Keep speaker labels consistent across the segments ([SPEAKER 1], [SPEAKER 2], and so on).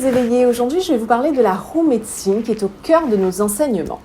[SPEAKER 1] les éveillés, aujourd'hui je vais vous parler de la roue médecine qui est au cœur de nos enseignements.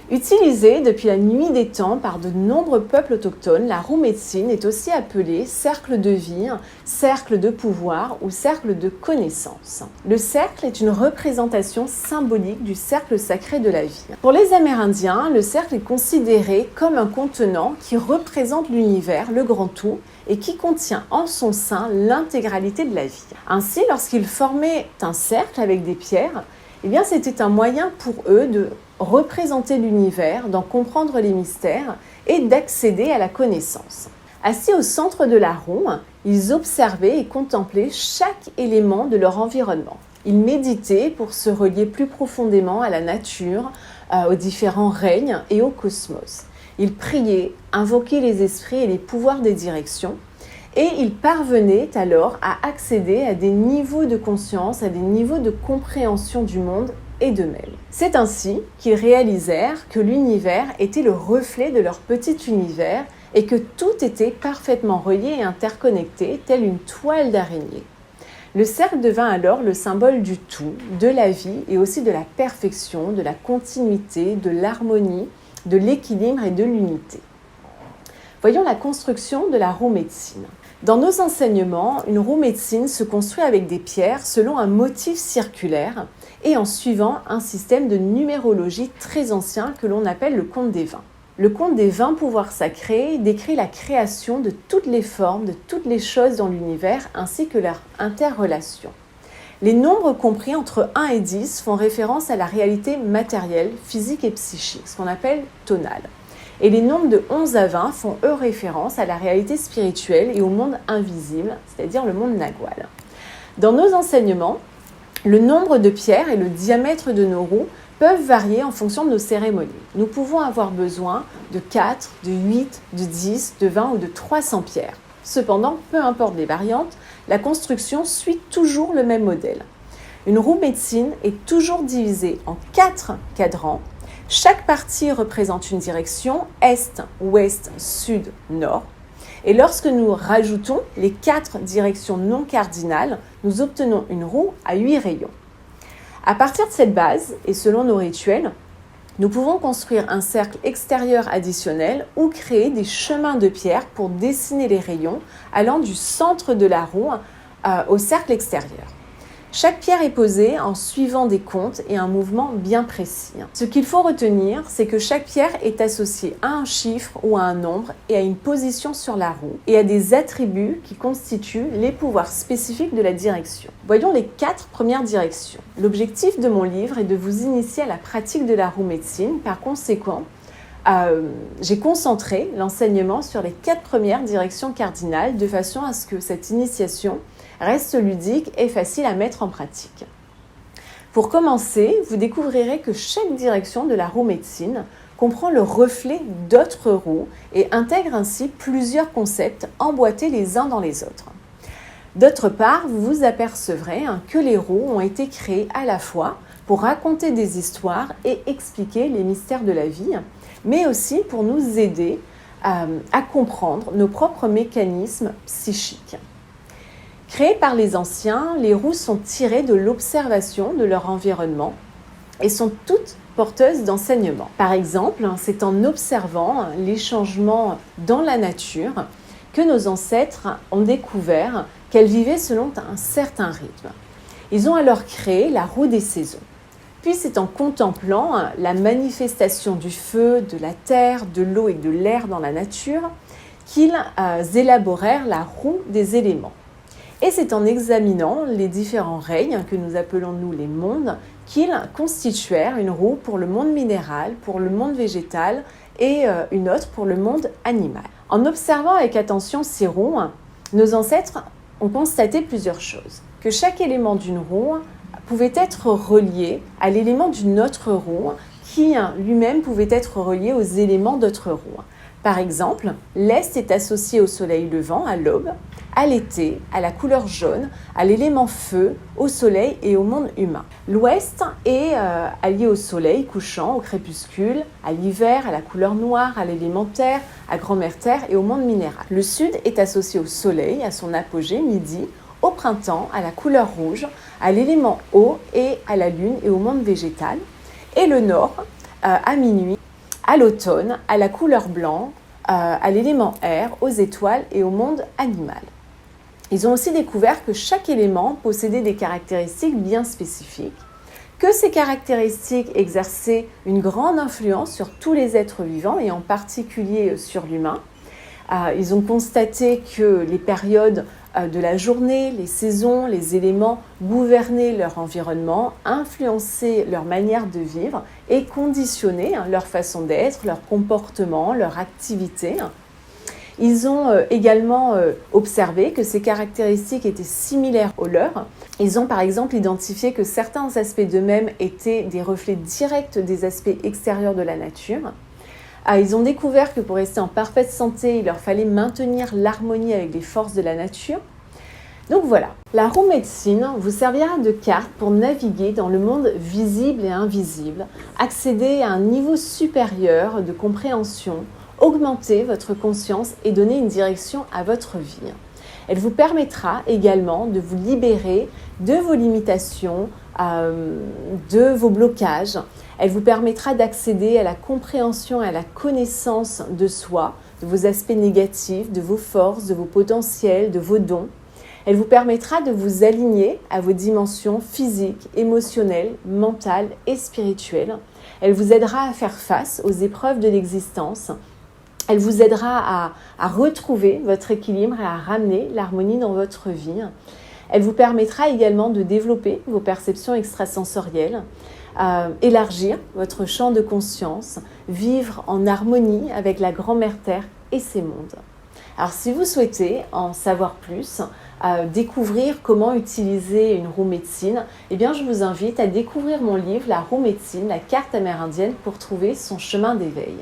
[SPEAKER 1] Utilisée depuis la nuit des temps par de nombreux peuples autochtones, la roue médecine est aussi appelée cercle de vie, cercle de pouvoir ou cercle de connaissance. Le cercle est une représentation symbolique du cercle sacré de la vie. Pour les Amérindiens, le cercle est considéré comme un contenant qui représente l'univers, le grand tout, et qui contient en son sein l'intégralité de la vie. Ainsi, lorsqu'ils formaient un cercle avec des pierres, c'était un moyen pour eux de représenter l'univers, d'en comprendre les mystères et d'accéder à la connaissance. Assis au centre de la roue, ils observaient et contemplaient chaque élément de leur environnement. Ils méditaient pour se relier plus profondément à la nature, aux différents règnes et au cosmos. Ils priaient, invoquaient les esprits et les pouvoirs des directions, et ils parvenaient alors à accéder à des niveaux de conscience, à des niveaux de compréhension du monde et d'eux-mêmes. C'est ainsi qu'ils réalisèrent que l'univers était le reflet de leur petit univers et que tout était parfaitement relié et interconnecté, tel une toile d'araignée. Le cercle devint alors le symbole du tout, de la vie et aussi de la perfection, de la continuité, de l'harmonie, de l'équilibre et de l'unité. Voyons la construction de la roue médecine. Dans nos enseignements, une roue médecine se construit avec des pierres selon un motif circulaire et en suivant un système de numérologie très ancien que l'on appelle le compte des 20. Le compte des 20 pouvoirs sacrés décrit la création de toutes les formes, de toutes les choses dans l'univers ainsi que leur interrelation. Les nombres compris entre 1 et 10 font référence à la réalité matérielle, physique et psychique, ce qu'on appelle tonale. Et les nombres de 11 à 20 font eux référence à la réalité spirituelle et au monde invisible, c'est-à-dire le monde nagual. Dans nos enseignements, le nombre de pierres et le diamètre de nos roues peuvent varier en fonction de nos cérémonies. Nous pouvons avoir besoin de 4, de 8, de 10, de 20 ou de 300 pierres. Cependant, peu importe les variantes, la construction suit toujours le même modèle. Une roue médecine est toujours divisée en 4 cadrans. Chaque partie représente une direction, est, ouest, sud, nord. Et lorsque nous rajoutons les 4 directions non cardinales, nous obtenons une roue à 8 rayons. À partir de cette base, et selon nos rituels, nous pouvons construire un cercle extérieur additionnel ou créer des chemins de pierre pour dessiner les rayons allant du centre de la roue au cercle extérieur. Chaque pierre est posée en suivant des comptes et un mouvement bien précis. Ce qu'il faut retenir, c'est que chaque pierre est associée à un chiffre ou à un nombre et à une position sur la roue et à des attributs qui constituent les pouvoirs spécifiques de la direction. Voyons les 4 premières directions. L'objectif de mon livre est de vous initier à la pratique de la roue médecine. Par conséquent, j'ai concentré l'enseignement sur les 4 premières directions cardinales de façon à ce que cette initiation reste ludique et facile à mettre en pratique. Pour commencer, vous découvrirez que chaque direction de la roue médecine comprend le reflet d'autres roues et intègre ainsi plusieurs concepts emboîtés les uns dans les autres. D'autre part, vous vous apercevrez que les roues ont été créées à la fois pour raconter des histoires et expliquer les mystères de la vie, mais aussi pour nous aider à comprendre nos propres mécanismes psychiques. Créées par les anciens, les roues sont tirées de l'observation de leur environnement et sont toutes porteuses d'enseignements. Par exemple, c'est en observant les changements dans la nature que nos ancêtres ont découvert qu'elles vivaient selon un certain rythme. Ils ont alors créé la roue des saisons. Puis c'est en contemplant la manifestation du feu, de la terre, de l'eau et de l'air dans la nature qu'ils élaborèrent la roue des éléments. Et c'est en examinant les différents règnes, que nous appelons nous les mondes, qu'ils constituèrent une roue pour le monde minéral, pour le monde végétal et une autre pour le monde animal. En observant avec attention ces roues, nos ancêtres ont constaté plusieurs choses. Que chaque élément d'une roue pouvait être relié à l'élément d'une autre roue qui lui-même pouvait être relié aux éléments d'autres roues. Par exemple, l'Est est associé au soleil levant, à l'aube, à l'été, à la couleur jaune, à l'élément feu, au soleil et au monde humain. L'Ouest est allié au soleil couchant, au crépuscule, à l'hiver, à la couleur noire, à l'élément terre, à grand-mère terre et au monde minéral. Le Sud est associé au soleil, à son apogée, midi, au printemps à la couleur rouge, à l'élément eau et à la lune et au monde végétal. Et le nord à minuit, à l'automne, à la couleur blanc, à l'élément air, aux étoiles et au monde animal. Ils ont aussi découvert que chaque élément possédait des caractéristiques bien spécifiques, que ces caractéristiques exerçaient une grande influence sur tous les êtres vivants et en particulier sur l'humain. Ils ont constaté que les périodes de la journée, les saisons, les éléments gouvernaient leur environnement, influençaient leur manière de vivre et conditionnaient leur façon d'être, leur comportement, leur activité. Ils ont également observé que ces caractéristiques étaient similaires aux leurs. Ils ont par exemple identifié que certains aspects d'eux-mêmes étaient des reflets directs des aspects extérieurs de la nature. Ils ont découvert que pour rester en parfaite santé, il leur fallait maintenir l'harmonie avec les forces de la nature. Donc voilà, la roue médecine vous servira de carte pour naviguer dans le monde visible et invisible, accéder à un niveau supérieur de compréhension, augmenter votre conscience et donner une direction à votre vie. Elle vous permettra également de vous libérer de vos limitations, de vos blocages. Elle vous permettra d'accéder à la compréhension et à la connaissance de soi, de vos aspects négatifs, de vos forces, de vos potentiels, de vos dons. Elle vous permettra de vous aligner à vos dimensions physiques, émotionnelles, mentales et spirituelles. Elle vous aidera à faire face aux épreuves de l'existence. Elle vous aidera à retrouver votre équilibre et à ramener l'harmonie dans votre vie. Elle vous permettra également de développer vos perceptions extrasensorielles, élargir votre champ de conscience, vivre en harmonie avec la grand-mère Terre et ses mondes. Alors si vous souhaitez en savoir plus, découvrir comment utiliser une roue médecine, eh bien je vous invite à découvrir mon livre La roue médecine, la carte amérindienne pour trouver son chemin d'éveil.